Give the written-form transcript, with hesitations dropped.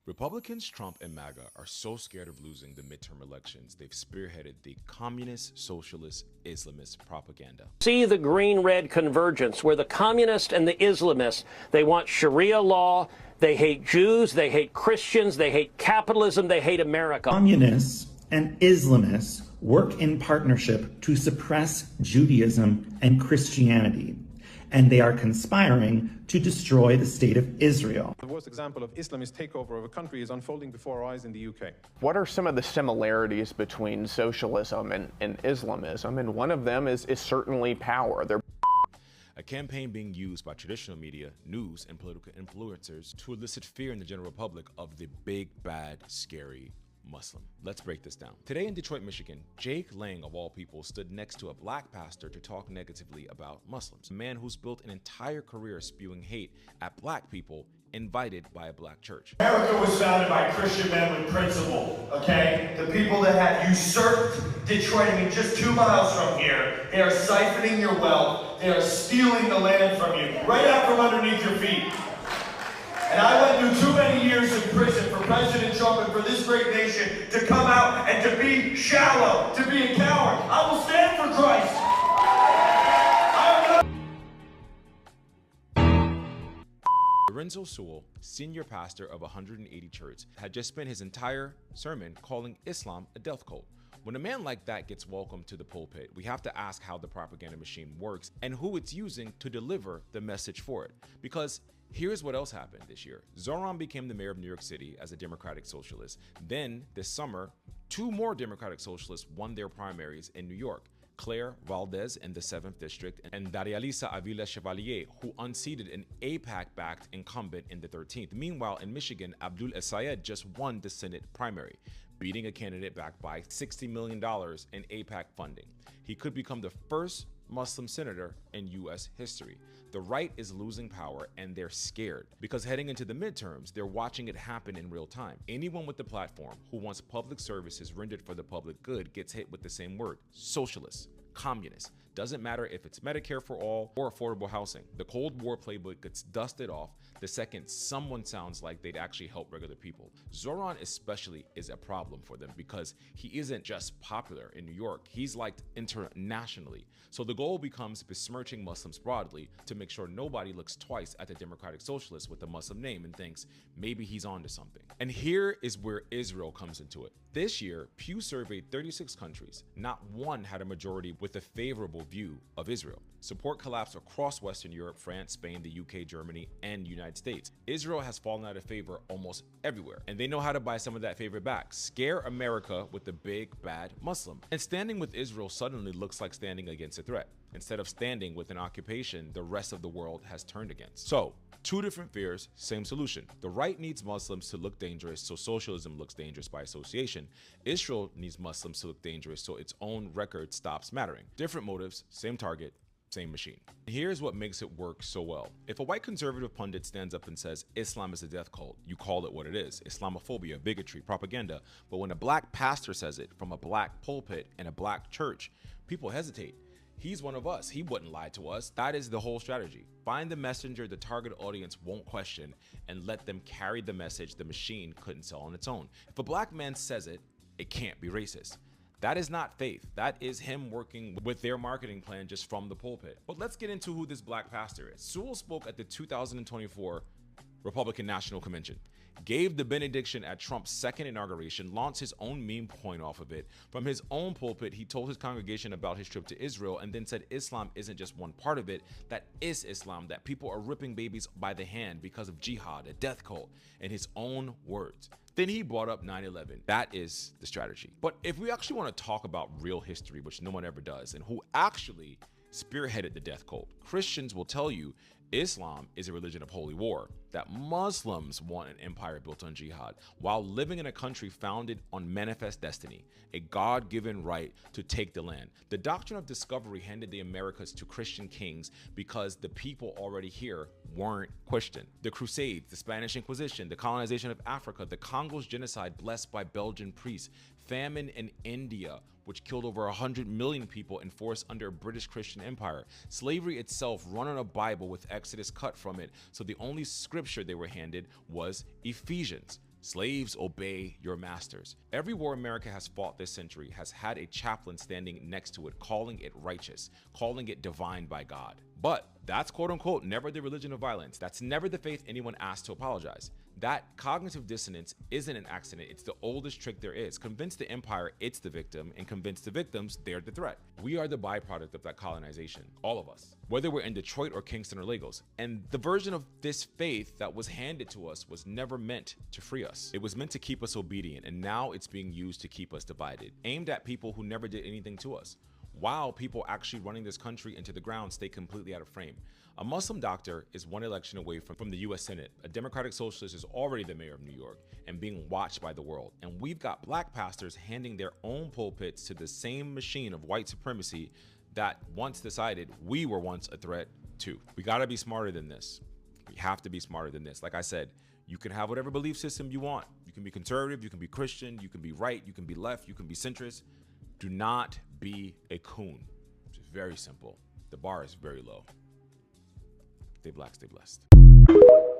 Republicans, Trump, and MAGA are so scared of losing the midterm elections, they've spearheaded the communist, socialist, Islamist propaganda. See the green-red convergence where the communists and the Islamists, they want Sharia law, they hate Jews, they hate Christians, they hate capitalism, they hate America. Communists and Islamists work in partnership to suppress Judaism and Christianity, and they are conspiring to destroy the state of Israel. The worst example of Islamist takeover of a country is unfolding before our eyes in the UK. What are some of the similarities between socialism and Islamism? And one of them is certainly power. A campaign being used by traditional media, news, and political influencers to elicit fear in the general public of the big, bad, scary Muslim. Let's break this down. Today in Detroit, Michigan, Jake Lang, of all people, stood next to a black pastor to talk negatively about Muslims. A man who's built an entire career spewing hate at black people, invited by a black church. America was founded by Christian men with principle, okay? The people that had usurped Detroit, I mean, just 2 miles from here, they are siphoning your wealth, they are stealing the land from you, right out from underneath your feet. And I went through too many years in prison for President Trump and for this great nation to come out and to be shallow, to be a coward. I will stand for Christ. Lorenzo Sewell, senior pastor of 180 Church, had just spent his entire sermon calling Islam a death cult. When a man like that gets welcomed to the pulpit, we have to ask how the propaganda machine works and who it's using to deliver the message for it. Because here's what else happened this year. Zoran became the mayor of New York City as a Democratic Socialist. Then, this summer, 2 more Democratic Socialists won their primaries in New York. Claire Valdez in the 7th District and Darialisa Avila Chevalier, who unseated an AIPAC-backed incumbent in the 13th. Meanwhile, in Michigan, Abdul Essayed just won the Senate primary, beating a candidate backed by $60 million in AIPAC funding. He could become the first Muslim senator in U.S. history. The right is losing power and they're scared because heading into the midterms, they're watching it happen in real time. Anyone with the platform who wants public services rendered for the public good gets hit with the same word: socialist, communist. Doesn't matter if it's Medicare for all or affordable housing. The Cold War playbook gets dusted off the second someone sounds like they'd actually help regular people. Zoran especially is a problem for them because he isn't just popular in New York, he's liked internationally. So the goal becomes besmirching Muslims broadly to make sure nobody looks twice at the Democratic Socialist with a Muslim name and thinks maybe he's onto something. And here is where Israel comes into it. This year, Pew surveyed 36 countries. Not one had a majority with a favorable view of Israel. Support collapsed across Western Europe, France, Spain, the UK, Germany, and United States. Israel has fallen out of favor almost everywhere, and they know how to buy some of that favor back. Scare America with the big, bad Muslim. And standing with Israel suddenly looks like standing against a threat, instead of standing with an occupation the rest of the world has turned against. So, 2 different fears, same solution. The right needs Muslims to look dangerous, so socialism looks dangerous by association. Israel needs Muslims to look dangerous, so its own record stops mattering. Different motives, same target, same machine. Here's what makes it work so well. If a white conservative pundit stands up and says Islam is a death cult, you call it what it is: Islamophobia, bigotry, propaganda. But when a black pastor says it from a black pulpit in a black church, people hesitate. He's one of us. He wouldn't lie to us. That is the whole strategy. Find the messenger the target audience won't question and let them carry the message the machine couldn't sell on its own. If a black man says it, it can't be racist. That is not faith. That is him working with their marketing plan just from the pulpit. But let's get into who this black pastor is. Sewell spoke at the 2024 Republican National Convention, gave the benediction at Trump's second inauguration, launched his own meme point off of it. From his own pulpit, he told his congregation about his trip to Israel and then said Islam isn't just one part of it, that is Islam, that people are ripping babies by the hand because of jihad, a death cult, in his own words. Then he brought up 9/11. That is the strategy. But if we actually want to talk about real history, which no one ever does, and who actually spearheaded the death cult, Christians will tell you Islam is a religion of holy war, that Muslims want an empire built on jihad while living in a country founded on manifest destiny, a God-given right to take the land. The doctrine of discovery handed the Americas to Christian kings because the people already here weren't Christian. The Crusades, the Spanish Inquisition, the colonization of Africa, the Congo's genocide blessed by Belgian priests, famine in India, which killed over 100 million people enforced under a British Christian empire. Slavery itself run on a Bible with Exodus cut from it, so the only scripture they were handed was Ephesians. Slaves, obey your masters. Every war America has fought this century has had a chaplain standing next to it, calling it righteous, calling it divine by God. But that's quote unquote never the religion of violence. That's never the faith anyone asked to apologize. That cognitive dissonance isn't an accident. It's the oldest trick there is. Convince the empire it's the victim, and convince the victims they're the threat. We are the byproduct of that colonization, all of us, whether we're in Detroit or Kingston or Lagos. And the version of this faith that was handed to us was never meant to free us. It was meant to keep us obedient, and now it's being used to keep us divided, aimed at people who never did anything to us, while people actually running this country into the ground stay completely out of frame. A Muslim doctor is one election away from the US Senate. A Democratic socialist is already the mayor of New York and being watched by the world. And we've got black pastors handing their own pulpits to the same machine of white supremacy that once decided we were once a threat too. We gotta be smarter than this. We have to be smarter than this. Like I said, you can have whatever belief system you want. You can be conservative, you can be Christian, you can be right, you can be left, you can be centrist. Do not be a coon. It's very simple. The bar is very low. Stay black, stay blessed.